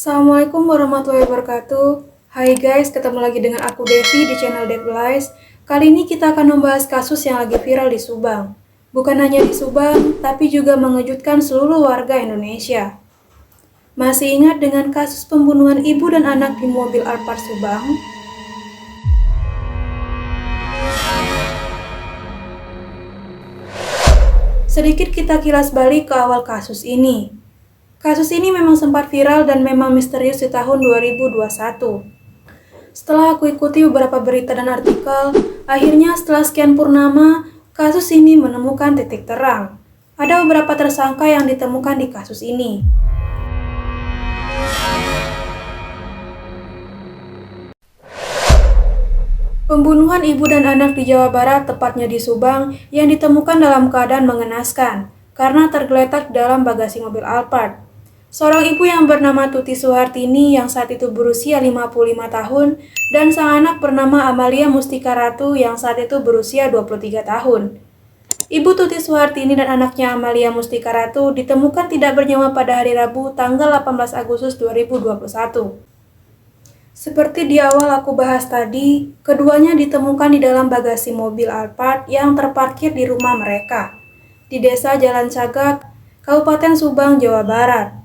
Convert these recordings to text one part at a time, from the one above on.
Assalamualaikum warahmatullahi wabarakatuh. Hai guys, ketemu lagi dengan aku Devi di channel Devlies. Kali ini kita akan membahas kasus yang lagi viral di Subang. Bukan hanya di Subang, tapi juga mengejutkan seluruh warga Indonesia. Masih ingat dengan kasus pembunuhan ibu dan anak di mobil Alphard Subang? Sedikit kita kilas balik ke awal kasus ini. Kasus ini memang sempat viral dan memang misterius di tahun 2021. Setelah aku ikuti beberapa berita dan artikel, akhirnya setelah sekian purnama, kasus ini menemukan titik terang. Ada beberapa tersangka yang ditemukan di kasus ini. Pembunuhan ibu dan anak di Jawa Barat, tepatnya di Subang, yang ditemukan dalam keadaan mengenaskan karena tergeletak dalam bagasi mobil Alphard. Seorang ibu yang bernama Tuti Suhartini yang saat itu berusia 55 tahun dan sang anak bernama Amalia Mustika Ratu yang saat itu berusia 23 tahun. Ibu Tuti Suhartini dan anaknya Amalia Mustika Ratu ditemukan tidak bernyawa pada hari Rabu tanggal 18 Agustus 2021. Seperti di awal aku bahas tadi, keduanya ditemukan di dalam bagasi mobil Alphard yang terparkir di rumah mereka, di Desa Jalan Cagak, Kabupaten Subang, Jawa Barat.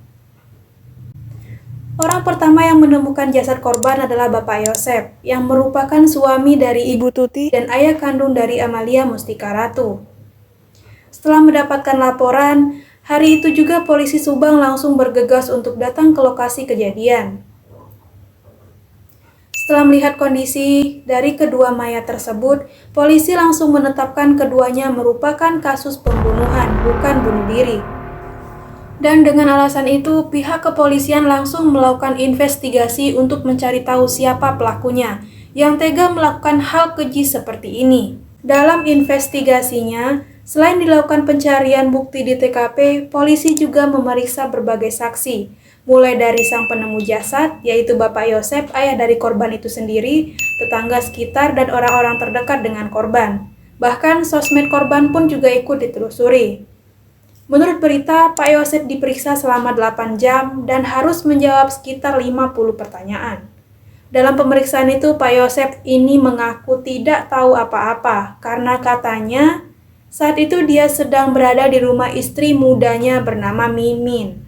Orang pertama yang menemukan jasad korban adalah Bapak Yosep, yang merupakan suami dari Ibu Tuti dan ayah kandung dari Amalia Mustika Ratu. Setelah mendapatkan laporan, hari itu juga polisi Subang langsung bergegas untuk datang ke lokasi kejadian. Setelah melihat kondisi dari kedua mayat tersebut, polisi langsung menetapkan keduanya merupakan kasus pembunuhan, bukan bunuh diri. Dan dengan alasan itu, pihak kepolisian langsung melakukan investigasi untuk mencari tahu siapa pelakunya yang tega melakukan hal keji seperti ini. Dalam investigasinya, selain dilakukan pencarian bukti di TKP, polisi juga memeriksa berbagai saksi, mulai dari sang penemu jasad, yaitu Bapak Yosep, ayah dari korban itu sendiri, tetangga sekitar, dan orang-orang terdekat dengan korban. Bahkan sosmed korban pun juga ikut ditelusuri. Menurut berita, Pak Yosep diperiksa selama 8 jam dan harus menjawab sekitar 50 pertanyaan. Dalam pemeriksaan itu, Pak Yosep ini mengaku tidak tahu apa-apa karena katanya saat itu dia sedang berada di rumah istri mudanya bernama Mimin.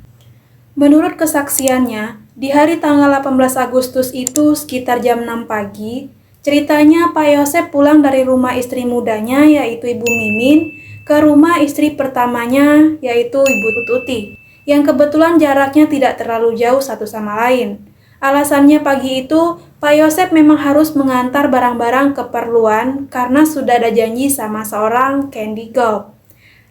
Menurut kesaksiannya, di hari tanggal 18 Agustus itu sekitar jam 6 pagi, ceritanya Pak Yosep pulang dari rumah istri mudanya yaitu Ibu Mimin ke rumah istri pertamanya yaitu Ibu Tuti, yang kebetulan jaraknya tidak terlalu jauh satu sama lain. Alasannya pagi itu, Pak Yosep memang harus mengantar barang-barang keperluan karena sudah ada janji sama seorang Candy Girl.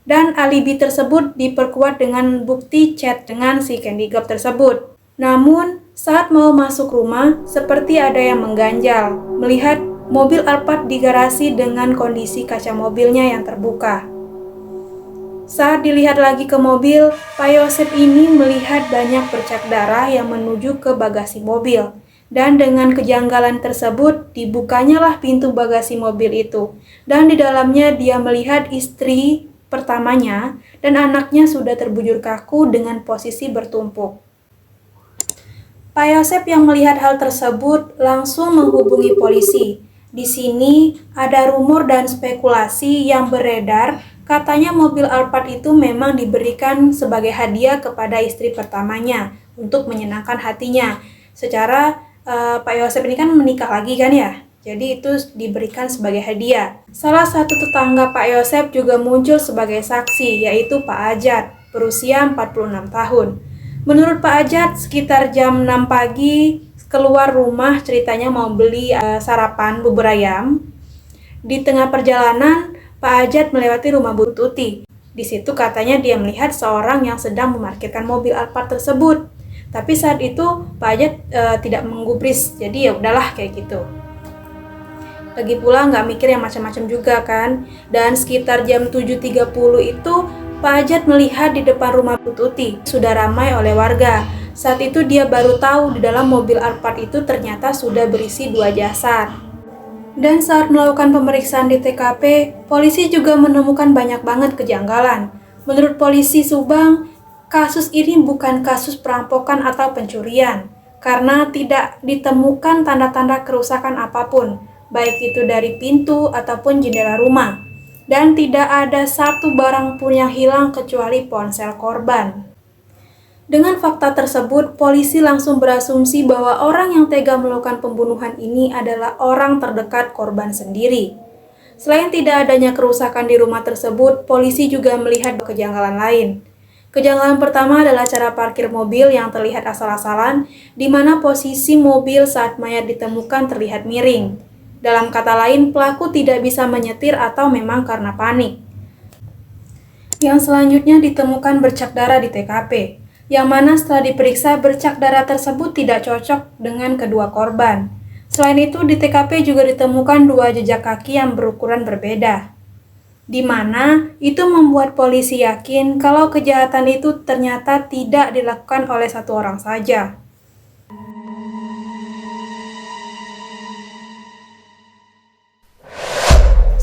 Dan alibi tersebut diperkuat dengan bukti chat dengan si Candy Girl tersebut. Namun, saat mau masuk rumah, seperti ada yang mengganjal, melihat mobil Alphard di garasi dengan kondisi kaca mobilnya yang terbuka. Saat dilihat lagi ke mobil, Pak Yosep ini melihat banyak bercak darah yang menuju ke bagasi mobil. Dan dengan kejanggalan tersebut, dibukanyalah pintu bagasi mobil itu. Dan di dalamnya dia melihat istri pertamanya dan anaknya sudah terbujur kaku dengan posisi bertumpuk. Pak Yosep yang melihat hal tersebut langsung menghubungi polisi. Di sini ada rumor dan spekulasi yang beredar, katanya mobil Alphard itu memang diberikan sebagai hadiah kepada istri pertamanya untuk menyenangkan hatinya. Secara Pak Yosep ini kan menikah lagi kan ya? Jadi itu diberikan sebagai hadiah. Salah satu tetangga Pak Yosep juga muncul sebagai saksi, yaitu Pak Ajat, berusia 46 tahun. Menurut Pak Ajat, sekitar jam 6 pagi keluar rumah, ceritanya mau beli sarapan bubur ayam. Di tengah perjalanan, Pak Ajat melewati rumah Bu Tuti. Di situ katanya dia melihat seorang yang sedang memarkirkan mobil Alphard tersebut. Tapi saat itu Pak Ajat tidak menggubris, jadi ya udahlah kayak gitu. Lagi pula nggak mikir yang macam-macam juga kan. Dan sekitar jam 7.30 itu Pak Ajat melihat di depan rumah Bu Tuti sudah ramai oleh warga. Saat itu dia baru tahu di dalam mobil Alphard itu ternyata sudah berisi 2 jasad. Dan saat melakukan pemeriksaan di TKP, polisi juga menemukan banyak banget kejanggalan. Menurut polisi Subang, Kasus ini bukan kasus perampokan atau pencurian, karena tidak ditemukan tanda-tanda kerusakan apapun, baik itu dari pintu ataupun jendela rumah, dan tidak ada satu barang pun yang hilang kecuali ponsel korban. Dengan fakta tersebut, polisi langsung berasumsi bahwa orang yang tega melakukan pembunuhan ini adalah orang terdekat korban sendiri. Selain tidak adanya kerusakan di rumah tersebut, polisi juga melihat kejanggalan lain. Kejanggalan pertama adalah cara parkir mobil yang terlihat asal-asalan, di mana posisi mobil saat mayat ditemukan terlihat miring. Dalam kata lain, pelaku tidak bisa menyetir atau memang karena panik. Yang selanjutnya ditemukan bercak darah di TKP, yang mana setelah diperiksa bercak darah tersebut tidak cocok dengan kedua korban. Selain itu, di TKP juga ditemukan dua jejak kaki yang berukuran berbeda, di mana itu membuat polisi yakin kalau kejahatan itu ternyata tidak dilakukan oleh satu orang saja.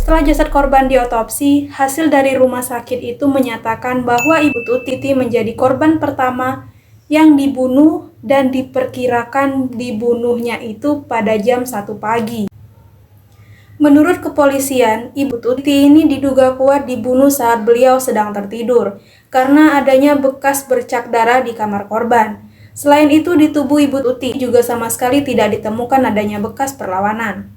Setelah jasad korban diotopsi, hasil dari rumah sakit itu menyatakan bahwa Ibu Tuti menjadi korban pertama yang dibunuh dan diperkirakan dibunuhnya itu pada jam 1 pagi. Menurut kepolisian, Ibu Tuti ini diduga kuat dibunuh saat beliau sedang tertidur, karena adanya bekas bercak darah di kamar korban. Selain itu, di tubuh Ibu Tuti juga sama sekali tidak ditemukan adanya bekas perlawanan.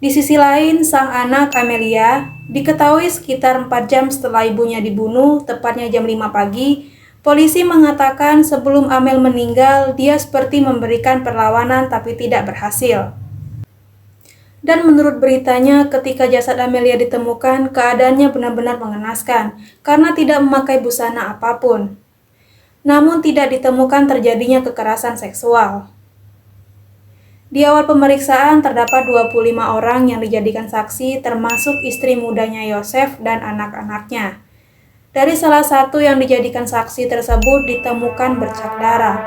Di sisi lain, sang anak Amelia diketahui sekitar 4 jam setelah ibunya dibunuh, tepatnya jam 5 pagi, polisi mengatakan sebelum Amel meninggal, dia seperti memberikan perlawanan tapi tidak berhasil. Dan menurut beritanya, ketika jasad Amelia ditemukan, keadaannya benar-benar mengenaskan karena tidak memakai busana apapun. Namun tidak ditemukan terjadinya kekerasan seksual. Di awal pemeriksaan terdapat 25 orang yang dijadikan saksi, termasuk istri mudanya Yosef dan anak-anaknya. Dari salah satu yang dijadikan saksi tersebut ditemukan bercak darah.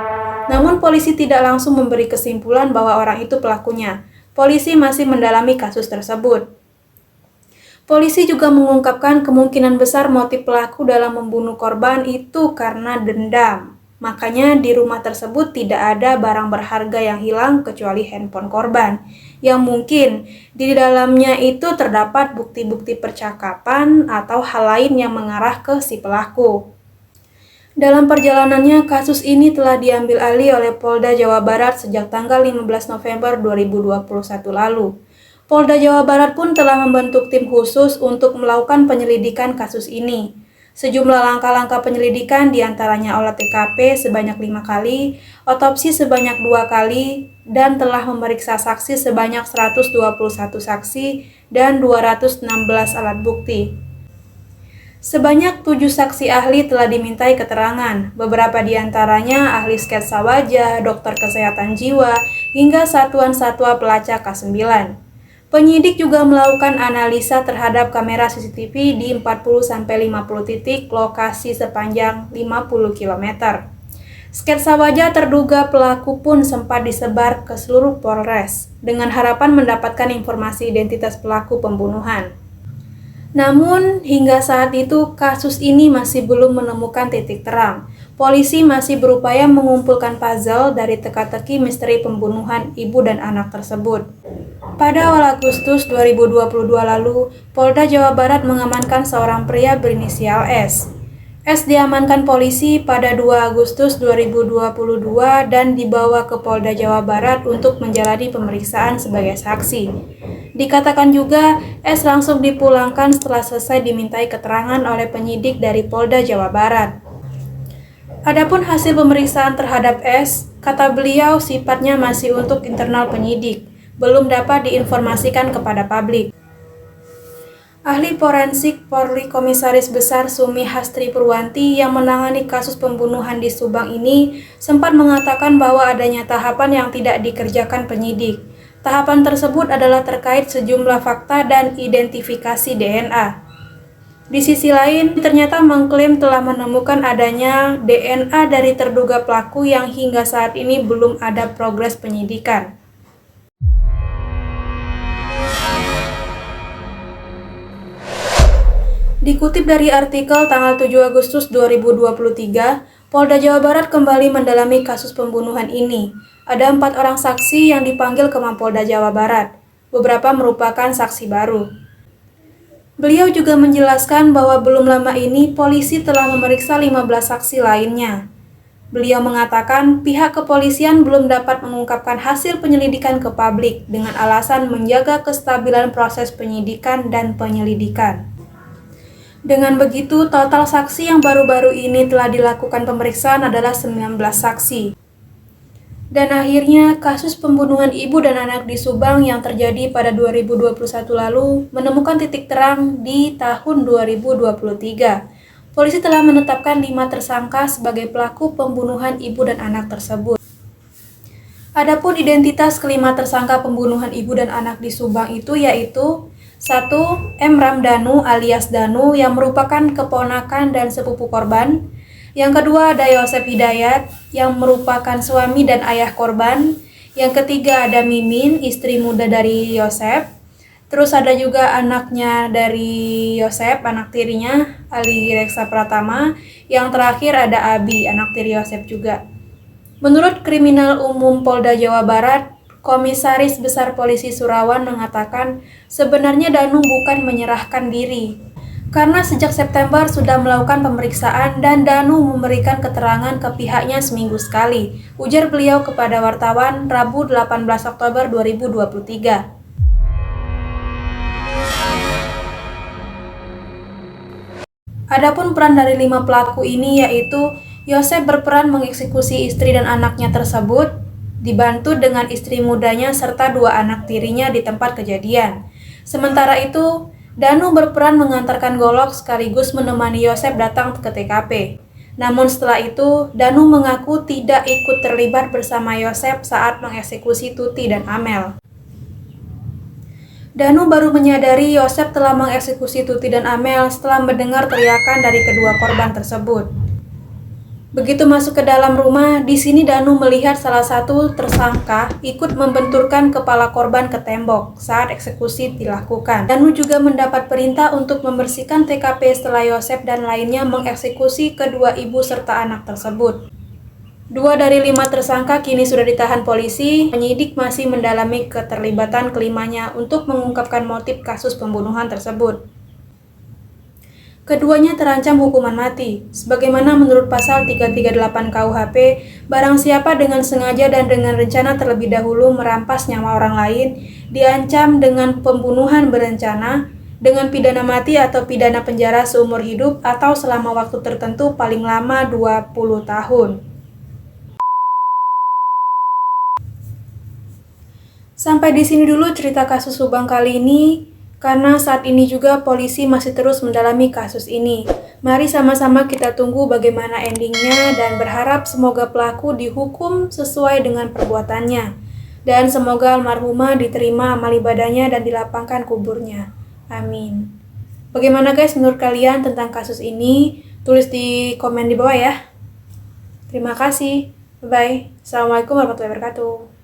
Namun polisi tidak langsung memberi kesimpulan bahwa orang itu pelakunya. Polisi masih mendalami kasus tersebut. Polisi juga mengungkapkan kemungkinan besar motif pelaku dalam membunuh korban itu karena dendam. Makanya di rumah tersebut tidak ada barang berharga yang hilang kecuali handphone korban, yang mungkin di dalamnya itu terdapat bukti-bukti percakapan atau hal lain yang mengarah ke si pelaku. Dalam perjalanannya, kasus ini telah diambil alih oleh Polda Jawa Barat sejak tanggal 15 November 2021 lalu. Polda Jawa Barat pun telah membentuk tim khusus untuk melakukan penyelidikan kasus ini. Sejumlah langkah-langkah penyelidikan diantaranya olah TKP sebanyak 5 kali, otopsi sebanyak 2 kali, dan telah memeriksa saksi sebanyak 121 saksi dan 216 alat bukti. Sebanyak 7 saksi ahli telah dimintai keterangan, beberapa diantaranya ahli sketsa wajah, dokter kesehatan jiwa, hingga satuan satwa pelacak K9. Penyidik juga melakukan analisa terhadap kamera CCTV di 40-50 titik lokasi sepanjang 50 km. Sketsa wajah terduga pelaku pun sempat disebar ke seluruh Polres, dengan harapan mendapatkan informasi identitas pelaku pembunuhan. Namun, hingga saat itu kasus ini masih belum menemukan titik terang. Polisi masih berupaya mengumpulkan puzzle dari teka-teki misteri pembunuhan ibu dan anak tersebut. Pada awal Agustus 2022 lalu, Polda Jawa Barat mengamankan seorang pria berinisial S. S diamankan polisi pada 2 Agustus 2022 dan dibawa ke Polda Jawa Barat untuk menjalani pemeriksaan sebagai saksi. Dikatakan juga, S langsung dipulangkan setelah selesai dimintai keterangan oleh penyidik dari Polda Jawa Barat. Adapun hasil pemeriksaan terhadap S, kata beliau sifatnya masih untuk internal penyidik, belum dapat diinformasikan kepada publik. Ahli forensik Polri Komisaris Besar Sumi Hastri Purwanti yang menangani kasus pembunuhan di Subang ini sempat mengatakan bahwa adanya tahapan yang tidak dikerjakan penyidik. Tahapan tersebut adalah terkait sejumlah fakta dan identifikasi DNA. Di sisi lain, ternyata mengklaim telah menemukan adanya DNA dari terduga pelaku yang hingga saat ini belum ada progres penyidikan. Dikutip dari artikel tanggal 7 Agustus 2023, Polda Jawa Barat kembali mendalami kasus pembunuhan ini. Ada 4 orang saksi yang dipanggil ke Mapolda Jawa Barat. Beberapa merupakan saksi baru. Beliau juga menjelaskan bahwa belum lama ini polisi telah memeriksa 15 saksi lainnya. Beliau mengatakan pihak kepolisian belum dapat mengungkapkan hasil penyelidikan ke publik dengan alasan menjaga kestabilan proses penyidikan dan penyelidikan. Dengan begitu, total saksi yang baru-baru ini telah dilakukan pemeriksaan adalah 19 saksi. Dan akhirnya, kasus pembunuhan ibu dan anak di Subang yang terjadi pada 2021 lalu menemukan titik terang di tahun 2023. Polisi telah menetapkan 5 tersangka sebagai pelaku pembunuhan ibu dan anak tersebut. Adapun identitas kelima tersangka pembunuhan ibu dan anak di Subang itu yaitu 1. M. Ramdanu alias Danu yang merupakan keponakan dan sepupu korban. Yang kedua ada Yosep Hidayat yang merupakan suami dan ayah korban. Yang ketiga ada Mimin, istri muda dari Yosep. Terus ada juga anaknya dari Yosep, anak tirinya Ali Reksa Pratama. Yang terakhir ada Abi, anak tiri Yosep juga. Menurut Kriminal Umum Polda Jawa Barat, Komisaris Besar Polisi Surawan mengatakan sebenarnya Danu bukan menyerahkan diri. Karena sejak September sudah melakukan pemeriksaan dan Danu memberikan keterangan ke pihaknya seminggu sekali, ujar beliau kepada wartawan Rabu 18 Oktober 2023. Adapun peran dari 5 pelaku ini yaitu Yosep berperan mengeksekusi istri dan anaknya tersebut, dibantu dengan istri mudanya serta 2 anak tirinya di tempat kejadian. Sementara itu, Danu berperan mengantarkan golok sekaligus menemani Yosep datang ke TKP. Namun setelah itu, Danu mengaku tidak ikut terlibat bersama Yosep saat mengeksekusi Tuti dan Amel. Danu baru menyadari Yosep telah mengeksekusi Tuti dan Amel setelah mendengar teriakan dari kedua korban tersebut. Begitu masuk ke dalam rumah, di sini Danu melihat salah satu tersangka ikut membenturkan kepala korban ke tembok saat eksekusi dilakukan. Danu juga mendapat perintah untuk membersihkan TKP setelah Yosep dan lainnya mengeksekusi kedua ibu serta anak tersebut. 2 dari 5 tersangka kini sudah ditahan polisi. Penyidik masih mendalami keterlibatan kelimanya untuk mengungkapkan motif kasus pembunuhan tersebut. Keduanya terancam hukuman mati. Sebagaimana menurut pasal 338 KUHP, barang siapa dengan sengaja dan dengan rencana terlebih dahulu merampas nyawa orang lain, diancam dengan pembunuhan berencana, dengan pidana mati atau pidana penjara seumur hidup atau selama waktu tertentu paling lama 20 tahun. Sampai di sini dulu cerita kasus Subang kali ini. Karena saat ini juga polisi masih terus mendalami kasus ini. Mari sama-sama kita tunggu bagaimana endingnya dan berharap semoga pelaku dihukum sesuai dengan perbuatannya. Dan semoga almarhumah diterima amal ibadahnya dan dilapangkan kuburnya. Amin. Bagaimana guys menurut kalian tentang kasus ini? Tulis di komen di bawah ya. Terima kasih. Bye-bye. Assalamualaikum warahmatullahi wabarakatuh.